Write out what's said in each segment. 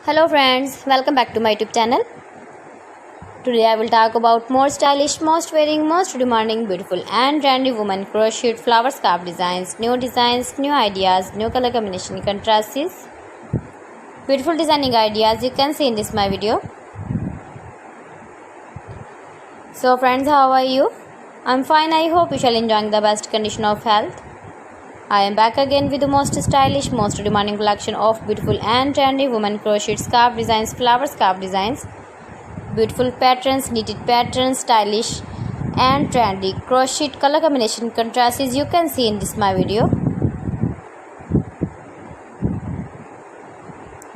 Hello friends, welcome back to my YouTube channel. Today I will talk about more stylish, most wearing, most demanding, beautiful and trendy women crocheted flower scarf designs, new ideas, new color combination contrasts, beautiful designing ideas you can see in this my video. So friends, how are you? I'm fine. I hope you shall enjoying the best condition of health. I am back again with the most stylish, most demanding collection of beautiful and trendy women crocheted scarf designs, flower scarf designs, beautiful patterns, knitted patterns, stylish and trendy crocheted color combination contrasts you can see in this my video.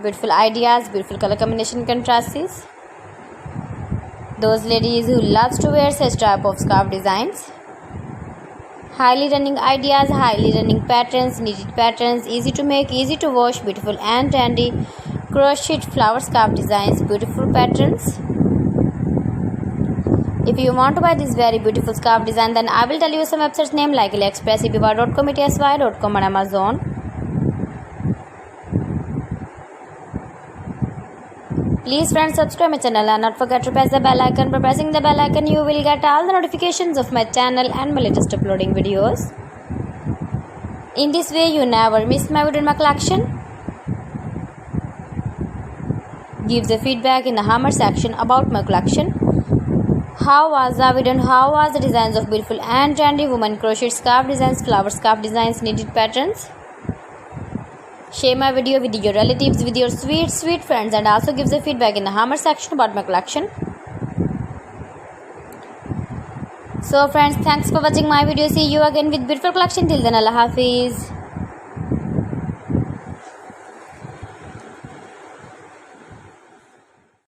Beautiful ideas, beautiful color combination contrasts. Those ladies who loves to wear such type of scarf designs. Highly running ideas, highly running patterns, knitted patterns, easy to make, easy to wash, beautiful and trendy crocheted flower scarf designs, beautiful patterns. If you want to buy this very beautiful scarf design, then I will tell you some websites name like AliExpress, eBay.com, etsy.com and Amazon. Please friends, subscribe my channel and not forget to press the bell icon. By pressing the bell icon you will get all the notifications of my channel and my latest uploading videos. In this way you never miss my video in my collection. Give the feedback in the comment section about my collection. How was the video and how was the designs of beautiful and trendy women crochet scarf designs, flower scarf designs, knitted patterns? Share my video with your relatives, with your sweet friends, and also give the feedback in the comment section about my collection. So friends, thanks for watching my video. See you again with beautiful collection. Till then, Allah Hafiz.